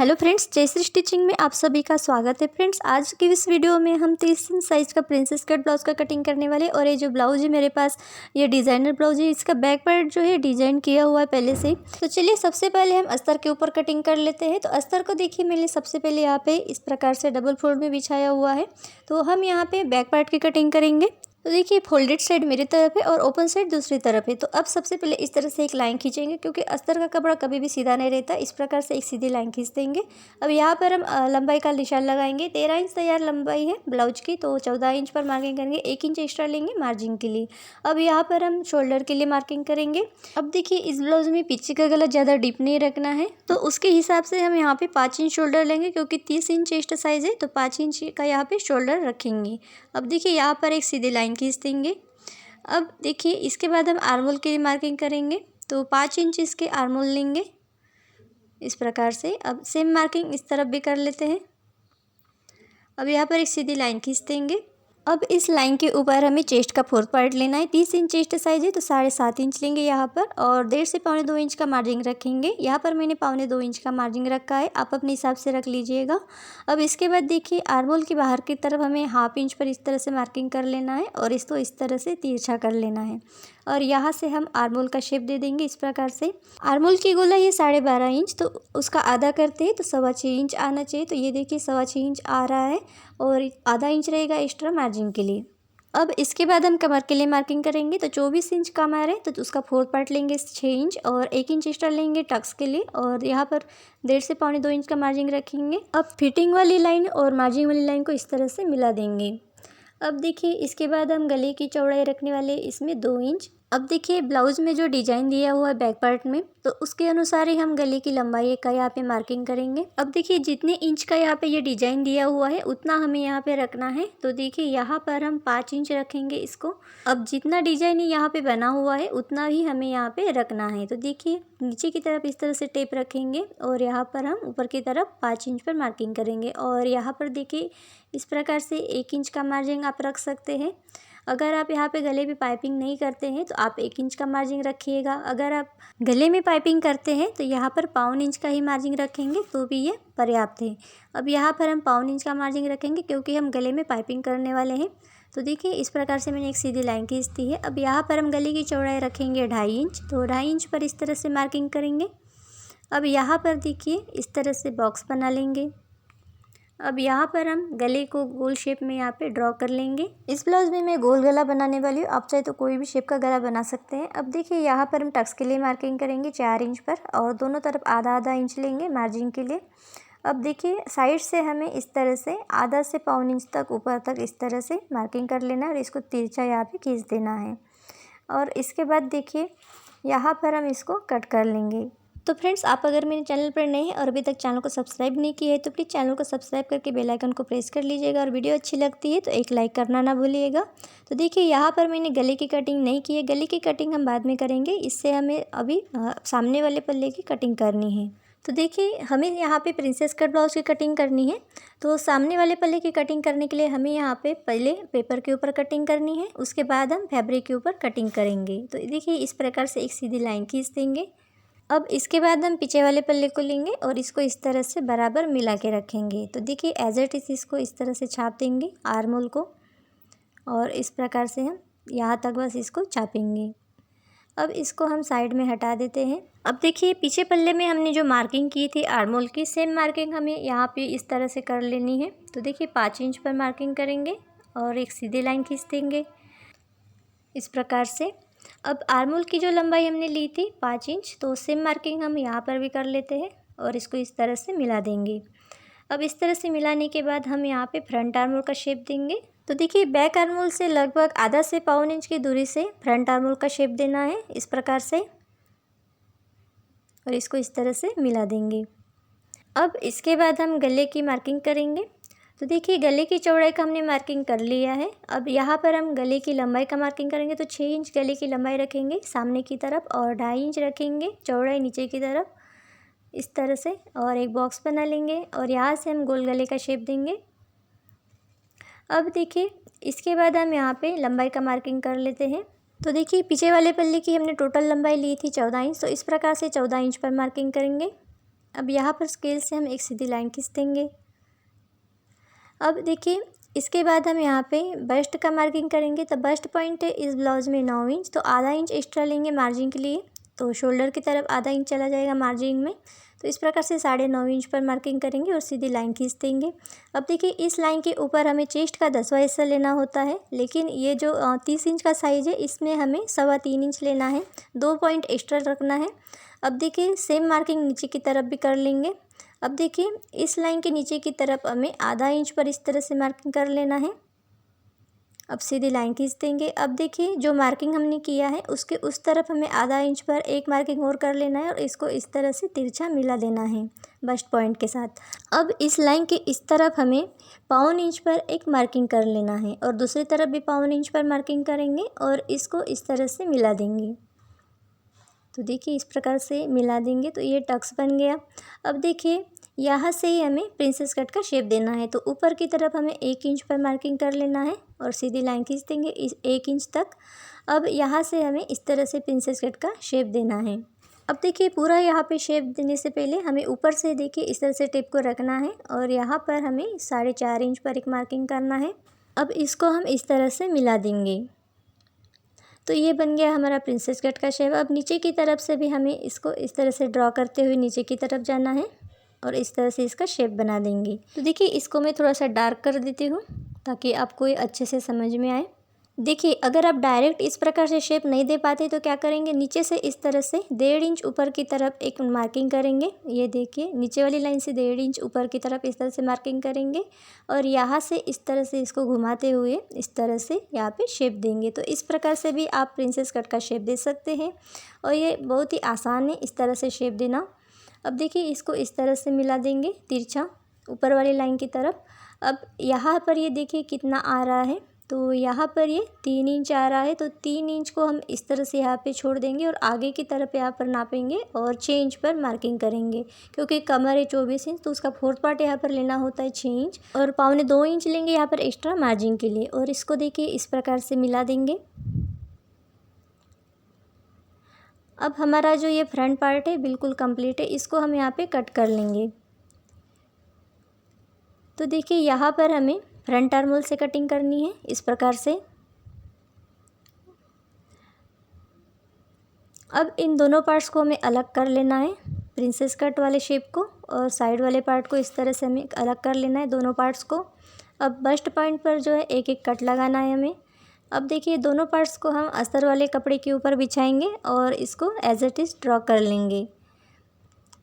Hello friends, Jayashree stitching में आप सभी का स्वागत है। फ्रेंड्स, आज की इस वीडियो में हम 30 इंच साइज़ का प्रिंसेस कट ब्लाउज़ का कटिंग करने वाले। और ये जो ब्लाउज़ है मेरे पास, ये डिज़ाइनर ब्लाउज़ है। इसका बैक पार्ट जो है डिज़ाइन किया हुआ है पहले से। तो चलिए सबसे पहले हम अस्तर के ऊपर कटिंग कर लेते हैं। तो अस्तर को देखिए, मैंने सबसे पहले यहाँ पे इस प्रकार से डबल फोल्ड में बिछाया हुआ है। तो हम यहाँ पे बैक पार्ट की कटिंग करेंगे। तो देखिए, फोल्डेड साइड मेरी तरफ है और ओपन साइड दूसरी तरफ है। तो अब सबसे पहले इस तरह से एक लाइन खींचेंगे, क्योंकि अस्तर का कपड़ा कभी भी सीधा नहीं रहता। इस प्रकार से एक सीधी लाइन खींच देंगे। अब यहाँ पर हम लंबाई का निशान लगाएंगे। 13 इंच तैयार लंबाई है ब्लाउज की, तो 14 इंच पर मार्किंग करेंगे। 1 इंच एक्स्ट्रा लेंगे मार्जिन के लिए। अब यहाँ पर हम शोल्डर के लिए मार्किंग करेंगे। अब देखिए, इस ब्लाउज में पीछे का गला ज़्यादा डीप नहीं रखना है, तो उसके हिसाब से हम यहाँ पे 5 इंच शोल्डर लेंगे, क्योंकि 30 इंच चेस्ट साइज़ है, तो 5 इंच का यहाँ पे शोल्डर रखेंगे। अब देखिए, यहाँ पर एक सीधी लाइन खींच देंगे। अब देखिए, इसके बाद हम आर्मोल की मार्किंग करेंगे। तो 5 इंच इसके आर्मोल लेंगे इस प्रकार से। अब सेम मार्किंग इस तरफ भी कर लेते हैं। अब यहाँ पर एक सीधी लाइन खींच देंगे। अब इस लाइन के ऊपर हमें चेस्ट का 4th पार्ट लेना है। 30 इंच चेस्ट साइज है, तो 7.5 इंच लेंगे यहाँ पर, और 1.5 से 1.25 इंच का मार्जिन रखेंगे। यहाँ पर मैंने 1.25 इंच का मार्जिन रखा है, आप अपने हिसाब से रख लीजिएगा। अब इसके बाद देखिए, आर्मोल की बाहर की तरफ हमें 1/2 इंच पर इस तरह से मार्किंग कर लेना है, और इसको इस तरह से तिरछा कर लेना है। और यहाँ से हम आर्मोल का शेप दे देंगे इस प्रकार से। आर्मोल की गोलाई है 12.5 इंच, तो उसका आधा करते हैं तो 6.25 इंच आना चाहिए। तो ये देखिए 6.25 इंच आ रहा है, और आधा इंच रहेगा एक्स्ट्रा मार्जिन के लिए। अब इसके बाद हम कमर के लिए मार्किंग करेंगे। तो 24 इंच कमर है, तो उसका 4th पार्ट लेंगे 6 इंच, और 1 इंच एक्स्ट्रा लेंगे टक्स के लिए, और यहाँ पर 1.5 से 1.25 इंच का मार्जिन रखेंगे। अब फिटिंग वाली लाइन और मार्जिन वाली लाइन को इस तरह से मिला देंगे। अब देखिए, इसके बाद हम गले की चौड़ाई रखने वाले इसमें 2 इंच। अब देखिए, ब्लाउज में जो डिजाइन दिया हुआ है बैक पार्ट में, तो उसके अनुसार ही हम गले की लंबाई का यहाँ पे मार्किंग करेंगे। अब देखिए, जितने इंच का यहाँ पे ये डिजाइन दिया हुआ है उतना हमें यहाँ पे रखना है। तो देखिए, यहाँ पर हम 5 इंच रखेंगे इसको। अब जितना डिजाइन यहाँ पे बना हुआ है उतना ही हमें यहाँ पे रखना है। तो देखिए, नीचे की तरफ इस तरह से टेप रखेंगे, और यहाँ पर हम ऊपर की तरफ 5 इंच पर मार्किंग करेंगे। और यहाँ पर देखिए, इस प्रकार से 1 इंच का मार्जिन आप रख सकते हैं। अगर आप यहाँ पे गले में पाइपिंग नहीं करते हैं तो आप 1 इंच का मार्जिन रखिएगा। अगर आप गले में पाइपिंग करते हैं तो यहाँ पर 1/4 इंच का ही मार्जिन रखेंगे, तो भी ये पर्याप्त है। अब यहाँ पर हम 1/4 इंच का मार्जिन रखेंगे, क्योंकि हम गले में पाइपिंग करने वाले हैं। तो देखिए, इस प्रकार से मैंने एक सीधी लाइन खींच दी है। अब यहाँ पर हम गले की चौड़ाई रखेंगे 2.5 इंच, तो 2.5 इंच पर इस तरह से मार्किंग करेंगे। अब यहाँ पर देखिए, इस तरह से बॉक्स बना लेंगे। अब यहाँ पर हम गले को गोल शेप में यहाँ पे ड्रॉ कर लेंगे। इस ब्लाउज में मैं गोल गला बनाने वाली हूँ, आप चाहे तो कोई भी शेप का गला बना सकते हैं। अब देखिए, यहाँ पर हम टक्स के लिए मार्किंग करेंगे 4 इंच पर, और दोनों तरफ आधा आधा इंच लेंगे मार्जिन के लिए। अब देखिए, साइड से हमें इस तरह से आधा से 1/4 इंच तक ऊपर तक इस तरह से मार्किंग कर लेना है, और इसको तिरछा यहाँ पे खींच देना है। और इसके बाद देखिए, यहाँ पर हम इसको कट कर लेंगे। तो फ्रेंड्स, आप अगर मेरे चैनल पर नए हैं और अभी तक चैनल को सब्सक्राइब नहीं किया है, तो प्लीज़ चैनल को सब्सक्राइब करके बेल आइकन को प्रेस कर लीजिएगा। और वीडियो अच्छी लगती है तो एक लाइक करना ना भूलिएगा। तो देखिए, यहाँ पर मैंने गले की कटिंग नहीं की है, गले की कटिंग हम बाद में करेंगे। इससे हमें अभी सामने वाले पल्ले की कटिंग करनी है। तो देखिए, हमें यहाँ पे प्रिंसेस कट ब्लाउज की कटिंग करनी है। तो सामने वाले पल्ले की कटिंग करने के लिए हमें यहाँ पे पहले पेपर के ऊपर कटिंग करनी है, उसके बाद हम फैब्रिक के ऊपर कटिंग करेंगे। तो देखिए, इस प्रकार से एक सीधी लाइन खींच देंगे। अब इसके बाद हम पीछे वाले पल्ले को लेंगे और इसको इस तरह से बराबर मिला के रखेंगे। तो देखिए, एज इट इज़ इसको इस तरह से छाप देंगे आर्मोल को, और इस प्रकार से हम यहाँ तक बस इसको छापेंगे। अब इसको हम साइड में हटा देते हैं। अब देखिए, पीछे पल्ले में हमने जो मार्किंग की थी आर्मोल की, सेम मार्किंग हमें यहाँ पे इस तरह से कर लेनी है। तो देखिए, 5 इंच पर मार्किंग करेंगे और एक सीधी लाइन खींच देंगे इस प्रकार से। अब आर्मोल की जो लंबाई हमने ली थी 5 इंच, तो सेम मार्किंग हम यहाँ पर भी कर लेते हैं, और इसको इस तरह से मिला देंगे। अब इस तरह से मिलाने के बाद हम यहाँ पे फ्रंट आर्मोल का शेप देंगे। तो देखिए, बैक आर्मोल से लगभग आधा से 1/4 इंच की दूरी से फ्रंट आर्मोल का शेप देना है इस प्रकार से, और इसको इस तरह से मिला देंगे। अब इसके बाद हम गले की मार्किंग करेंगे। तो देखिए, गले की चौड़ाई का हमने मार्किंग कर लिया है। अब यहाँ पर हम गले की लंबाई का मार्किंग करेंगे। तो 6 इंच गले की लंबाई रखेंगे सामने की तरफ, और 2.5 इंच रखेंगे चौड़ाई नीचे की तरफ इस तरह से, और एक बॉक्स बना लेंगे, और यहाँ से हम गोल गले का शेप देंगे। अब देखिए, इसके बाद हम यहाँ पे लंबाई का मार्किंग कर लेते हैं। तो देखिए, पीछे वाले पल्ले की हमने टोटल लंबाई ली थी 14 इंच, तो इस प्रकार से 14 इंच पर मार्किंग करेंगे। अब यहाँ पर स्केल से हम एक सीधी लाइन खींच देंगे। अब देखिए इसके बाद हम यहाँ पे बस्ट का मार्किंग करेंगे। तो बस्ट पॉइंट है इस ब्लाउज में 9 इंच, तो आधा इंच एक्स्ट्रा लेंगे मार्जिन के लिए। तो शोल्डर की तरफ आधा इंच चला जाएगा मार्जिन में। तो इस प्रकार से 9.5 इंच पर मार्किंग करेंगे और सीधी लाइन खींच देंगे। अब देखिए इस लाइन के ऊपर हमें चेस्ट का 10वां हिस्सा लेना होता है, लेकिन ये जो 30 इंच का साइज़ है इसमें हमें 3.25 इंच लेना है, 2 पॉइंट एक्स्ट्रा रखना है। अब देखिए सेम मार्किंग नीचे की तरफ भी कर लेंगे। अब देखिए इस लाइन के नीचे की तरफ हमें आधा इंच पर इस तरह से मार्किंग कर लेना है। अब सीधी लाइन खींच देंगे। अब देखिए जो मार्किंग हमने किया है उसके उस तरफ हमें आधा इंच पर एक मार्किंग और कर लेना है और इसको इस तरह से तिरछा मिला देना है बस्ट पॉइंट के साथ। अब इस लाइन के इस तरफ हमें 1.25 इंच पर एक मार्किंग कर लेना है और दूसरी तरफ भी 1.25 इंच पर मार्किंग करेंगे और इसको इस तरह से मिला देंगे। तो देखिए इस प्रकार से मिला देंगे तो ये टक्स बन गया। अब देखिए यहाँ से ही हमें प्रिंसेस कट का शेप देना है। तो ऊपर की तरफ हमें 1 इंच पर मार्किंग कर लेना है और सीधी लाइन खींच देंगे इस 1 इंच तक। अब यहाँ से हमें इस तरह से प्रिंसेस कट का शेप देना है। अब देखिए पूरा यहाँ पे शेप देने से पहले हमें ऊपर से देखिए इस तरह से टिप को रखना है और यहाँ पर हमें 4.5 इंच पर एक मार्किंग करना है। अब इसको हम इस तरह से मिला देंगे। तो ये बन गया हमारा प्रिंसेस कट का शेप। अब नीचे की तरफ से भी हमें इसको इस तरह से ड्रॉ करते हुए नीचे की तरफ जाना है और इस तरह से इसका शेप बना देंगे। तो देखिए इसको मैं थोड़ा सा डार्क कर देती हूँ ताकि आपको ये अच्छे से समझ में आए। देखिए अगर आप डायरेक्ट इस प्रकार से शेप नहीं दे पाते तो क्या करेंगे, नीचे से इस तरह से 1.5 इंच ऊपर की तरफ एक मार्किंग करेंगे। ये देखिए नीचे वाली लाइन से 1.5 इंच ऊपर की तरफ इस तरह से मार्किंग करेंगे और यहाँ से इस तरह से इसको घुमाते हुए इस तरह से यहाँ पे शेप देंगे। तो इस प्रकार से भी आप प्रिंसेस कट का शेप दे सकते हैं और ये बहुत ही आसान है इस तरह से शेप देना। अब देखिए इसको इस तरह से मिला देंगे तिरछा ऊपर वाली लाइन की तरफ। अब यहाँ पर ये देखिए कितना आ रहा है, तो यहाँ पर ये 3 इंच आ रहा है। तो 3 इंच को हम इस तरह से यहाँ पे छोड़ देंगे और आगे की तरफ यहाँ पर नापेंगे और 6 इंच पर मार्किंग करेंगे। क्योंकि कमर है 24 इंच तो उसका 4th पार्ट यहाँ पर लेना होता है 6 इंच और 1.25 इंच लेंगे यहाँ पर एक्स्ट्रा मार्जिन के लिए और इसको देखिए इस प्रकार से मिला देंगे। अब हमारा जो ये फ्रंट पार्ट है बिल्कुल कंप्लीट है, इसको हम यहाँ पे कट कर लेंगे। तो देखिए यहाँ पर हमें फ्रंट आर्म होल से कटिंग करनी है इस प्रकार से। अब इन दोनों पार्ट्स को हमें अलग कर लेना है, प्रिंसेस कट वाले शेप को और साइड वाले पार्ट को इस तरह से हमें अलग कर लेना है दोनों पार्ट्स को। अब बस्ट पॉइंट पर जो है एक एक कट लगाना है हमें। अब देखिए दोनों पार्ट्स को हम अस्तर वाले कपड़े के ऊपर बिछाएंगे और इसको एज इट इज़ ड्रॉ कर लेंगे।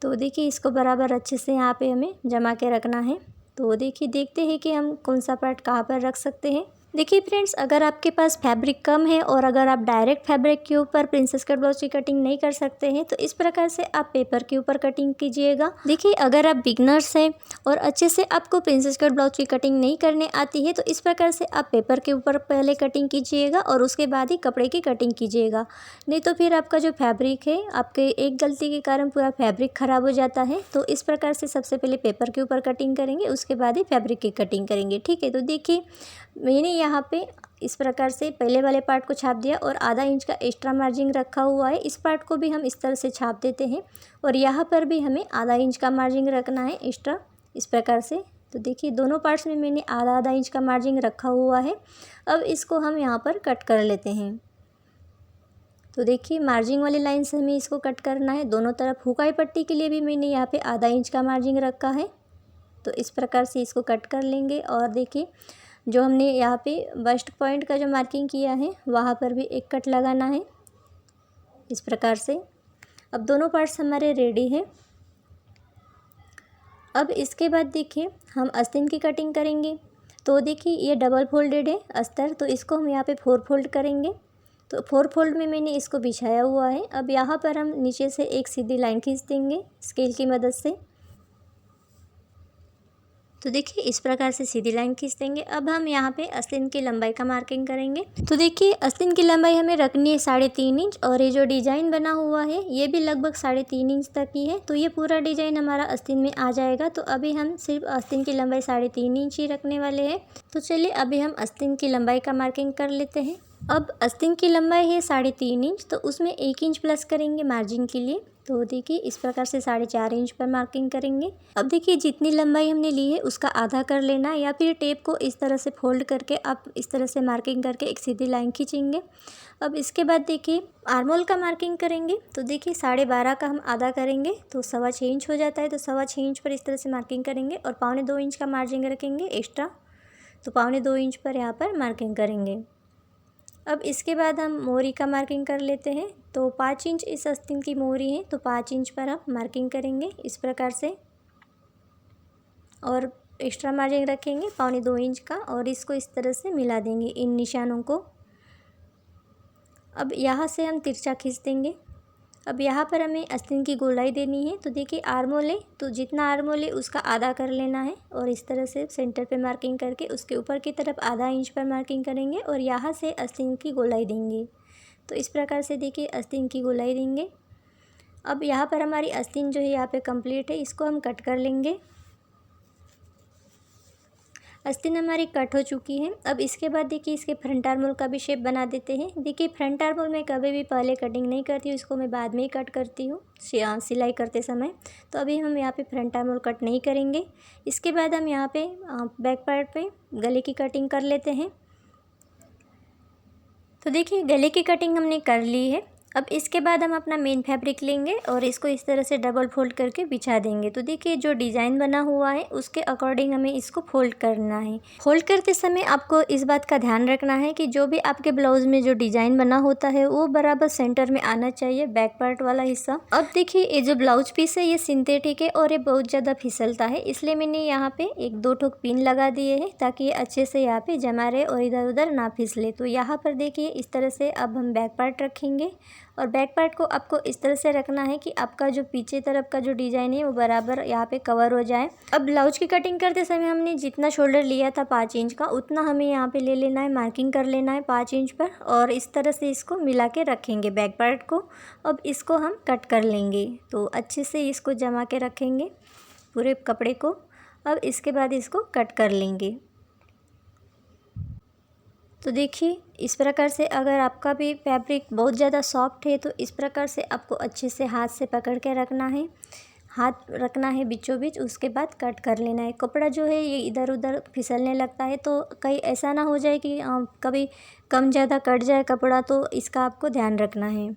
तो देखिए इसको बराबर अच्छे से यहाँ पे हमें जमा के रखना है। तो देखिए देखते हैं कि हम कौन सा पार्ट कहाँ पर रख सकते हैं। देखिए फ्रेंड्स अगर आपके पास फैब्रिक कम है और अगर आप डायरेक्ट फैब्रिक के ऊपर प्रिंसेस कट ब्लाउज की कटिंग नहीं कर सकते हैं तो इस प्रकार से आप पेपर के ऊपर कटिंग कीजिएगा। देखिए अगर आप बिगनर्स हैं और अच्छे से आपको प्रिंसेस कट ब्लाउज की कटिंग नहीं करने आती है तो इस प्रकार से आप पेपर के ऊपर पहले कटिंग कीजिएगा और उसके बाद ही कपड़े की कटिंग कीजिएगा। नहीं तो फिर आपका जो फैब्रिक है आपके एक गलती के कारण पूरा फैब्रिक ख़राब हो जाता है। तो इस प्रकार से सबसे पहले पेपर के ऊपर कटिंग करेंगे, उसके बाद ही फैब्रिक की कटिंग करेंगे। ठीक है, तो देखिए मैंने यहाँ पे इस प्रकार से पहले वाले पार्ट को छाप दिया और आधा इंच का एक्स्ट्रा मार्जिन रखा हुआ है। इस पार्ट को भी हम इस तरह से छाप देते हैं और यहाँ पर भी हमें आधा इंच का मार्जिन रखना है एक्स्ट्रा इस प्रकार से। तो देखिए दोनों पार्ट्स में मैंने आधा आधा इंच का मार्जिन रखा हुआ है। अब इसको हम यहाँ पर कट कर लेते हैं। तो देखिए मार्जिन वाली लाइन से हमें इसको कट करना है। दोनों तरफ हुकाई पट्टी के लिए भी मैंने यहाँ पे आधा इंच का मार्जिन रखा है। तो इस प्रकार से इसको कट कर लेंगे और देखिए जो हमने यहाँ पे बस्ट पॉइंट का जो मार्किंग किया है वहाँ पर भी एक कट लगाना है इस प्रकार से। अब दोनों पार्ट्स हमारे रेडी हैं। अब इसके बाद देखिए हम आस्तीन की कटिंग करेंगे। तो देखिए ये डबल फोल्डेड है अस्तर, तो इसको हम यहाँ पे 4 फोल्ड करेंगे। तो 4 फोल्ड में मैंने इसको बिछाया हुआ है। अब यहाँ पर हम नीचे से एक सीधी लाइन खींच देंगे स्केल की मदद से। तो देखिए इस प्रकार से सीधी लाइन खींच देंगे। अब हम यहाँ पे आस्तीन की लंबाई का मार्किंग करेंगे। तो देखिए आस्तीन की लंबाई हमें रखनी है 3.5 इंच और ये जो डिज़ाइन बना हुआ है ये भी लगभग 3.5 इंच तक ही है। तो ये पूरा डिज़ाइन हमारा आस्तीन में आ जाएगा। तो अभी हम सिर्फ आस्तीन की लंबाई 3.5 इंच ही रखने वाले हैं। तो चलिए अभी हम आस्तीन की लंबाई का मार्किंग कर लेते हैं। अब आस्तीन की लंबाई है 3.5 इंच, तो उसमें 1 इंच प्लस करेंगे मार्जिन के लिए तो देखिए इस प्रकार से 4.5 इंच पर मार्किंग करेंगे। अब देखिए जितनी लंबाई हमने ली है उसका आधा कर लेना है, या फिर टेप को इस तरह से फोल्ड करके आप इस तरह से मार्किंग करके एक सीधी लाइन खींचेंगे। अब इसके बाद देखिए आर्मोल का मार्किंग करेंगे। तो देखिए 12.5 का हम आधा करेंगे तो 6.25 इंच हो जाता है। तो 6.25 इंच पर इस तरह से मार्किंग करेंगे और 1.25 इंच का मार्जिन रखेंगे एक्स्ट्रा। तो 1.25 इंच पर यहाँ पर मार्किंग करेंगे। अब इसके बाद हम मोरी का मार्किंग कर लेते हैं। तो 5 इंच इस आस्तीन की मोरी है, तो 5 इंच पर हम मार्किंग करेंगे इस प्रकार से, और एक्स्ट्रा मार्जिन रखेंगे 1.25 इंच का, और इसको इस तरह से मिला देंगे इन निशानों को। अब यहाँ से हम तिरछा खींच देंगे। अब यहाँ पर हमें आस्तीन की गोलाई देनी है। तो देखिए आर्मोल है, तो जितना आर्मोल है उसका आधा कर लेना है, और इस तरह से सेंटर पे मार्किंग करके उसके ऊपर की तरफ आधा इंच पर मार्किंग करेंगे और यहाँ से आस्तीन की गोलाई देंगे। तो इस प्रकार से देखिए आस्तीन की गोलाई देंगे। अब यहाँ पर हमारी आस्तीन जो है यहाँ पे कंप्लीट है, इसको हम कट कर लेंगे। आस्तीन हमारी कट हो चुकी है। अब इसके बाद देखिए इसके फ्रंट आर्मोल का भी शेप बना देते हैं। देखिए फ्रंट आर्मोल में कभी भी पहले कटिंग नहीं करती हूँ, इसको मैं बाद में ही कट करती हूँ सिलाई करते समय। तो अभी हम यहाँ पे फ्रंट आर्मोल कट नहीं करेंगे। इसके बाद हम यहाँ पे बैक पार्ट पे गले की कटिंग कर लेते हैं। तो देखिए गले की कटिंग हमने कर ली है। अब इसके बाद हम अपना मेन फैब्रिक लेंगे और इसको इस तरह से डबल फोल्ड करके बिछा देंगे। तो देखिए जो डिज़ाइन बना हुआ है उसके अकॉर्डिंग हमें इसको फोल्ड करना है। फोल्ड करते समय आपको इस बात का ध्यान रखना है कि जो भी आपके ब्लाउज़ में जो डिज़ाइन बना होता है वो बराबर सेंटर में आना चाहिए, बैक पार्ट वाला हिस्सा। अब देखिए ये जो ब्लाउज पीस है ये सिंथेटिक है और ये बहुत ज़्यादा फिसलता है, इसलिए मैंने यहाँ पे 1-2 ठोक पिन लगा दिए हैं ताकि ये अच्छे से यहाँ पे जमा रहे और इधर उधर ना फिसले। तो यहाँ पर देखिए इस तरह से अब हम बैक पार्ट रखेंगे, और बैक पार्ट को आपको इस तरह से रखना है कि आपका जो पीछे तरफ का जो डिज़ाइन है वो बराबर यहाँ पे कवर हो जाए। अब ब्लाउज की कटिंग करते समय हमने जितना शोल्डर लिया था 5 इंच का, उतना हमें यहाँ पे ले लेना है, मार्किंग कर लेना है 5 इंच पर, और इस तरह से इसको मिला के रखेंगे बैक पार्ट को। अब इसको हम कट कर लेंगे। तो अच्छे से इसको जमा के रखेंगे पूरे कपड़े को। अब इसके बाद इसको कट कर लेंगे। तो देखिए इस प्रकार से अगर आपका भी फैब्रिक बहुत ज़्यादा सॉफ्ट है तो इस प्रकार से आपको अच्छे से हाथ से पकड़ के रखना है, हाथ रखना है बीचों बीच, उसके बाद कट कर लेना है। कपड़ा जो है ये इधर उधर फिसलने लगता है, तो कहीं ऐसा ना हो जाए कि कभी कम ज़्यादा कट जाए कपड़ा, तो इसका आपको ध्यान रखना है।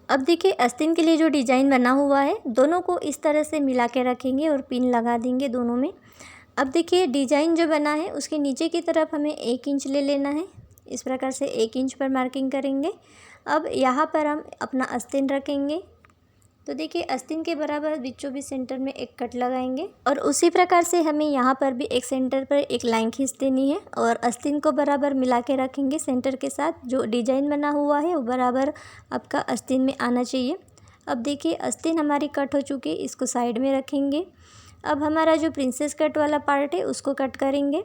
अब देखिए आस्तीन के लिए जो डिज़ाइन बना हुआ है दोनों को इस तरह से मिला के रखेंगे और पिन लगा देंगे दोनों में। अब देखिए डिज़ाइन जो बना है उसके नीचे की तरफ हमें 1 इंच ले लेना है। इस प्रकार से 1 इंच पर मार्किंग करेंगे। अब यहाँ पर हम अपना आस्तीन रखेंगे। तो देखिए आस्तीन के बराबर बीचों बीच सेंटर में एक कट लगाएंगे, और उसी प्रकार से हमें यहाँ पर भी एक सेंटर पर एक लाइन खींच देनी है और आस्तीन को बराबर मिला के रखेंगे सेंटर के साथ। जो डिज़ाइन बना हुआ है वो बराबर आपका आस्तीन में आना चाहिए। अब देखिए आस्तीन हमारी कट हो चुकी है, इसको साइड में रखेंगे। अब हमारा जो प्रिंसेस कट वाला पार्ट है उसको कट करेंगे।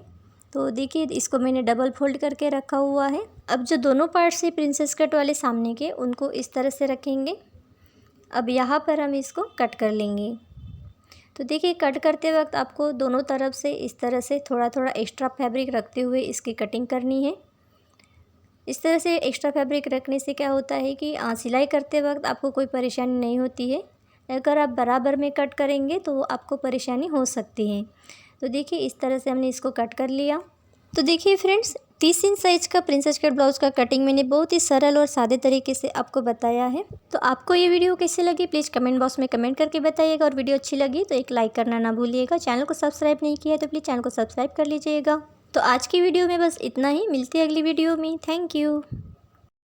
तो देखिए इसको मैंने डबल फोल्ड करके रखा हुआ है। अब जो दोनों पार्ट्स है प्रिंसेस कट वाले सामने के, उनको इस तरह से रखेंगे। अब यहाँ पर हम इसको कट कर लेंगे। तो देखिए कट करते वक्त आपको दोनों तरफ से इस तरह से थोड़ा थोड़ा एक्स्ट्रा फैब्रिक रखते हुए इसकी कटिंग करनी है। इस तरह से एक्स्ट्रा फैब्रिक रखने से क्या होता है कि सिलाई करते वक्त आपको कोई परेशानी नहीं होती है। अगर आप बराबर में कट करेंगे तो आपको परेशानी हो सकती है। तो देखिए इस तरह से हमने इसको कट कर लिया। तो देखिए फ्रेंड्स 30 इंच साइज़ का प्रिंसेस कट ब्लाउज़ का कटिंग मैंने बहुत ही सरल और सादे तरीके से आपको बताया है। तो आपको ये वीडियो कैसी लगी प्लीज़ कमेंट बॉक्स में कमेंट करके बताइएगा, और वीडियो अच्छी लगी तो एक लाइक करना ना भूलिएगा। चैनल को सब्सक्राइब नहीं किया तो प्लीज़ चैनल को सब्सक्राइब कर लीजिएगा। तो आज की वीडियो में बस इतना ही, मिलती है अगली वीडियो में। Thank you.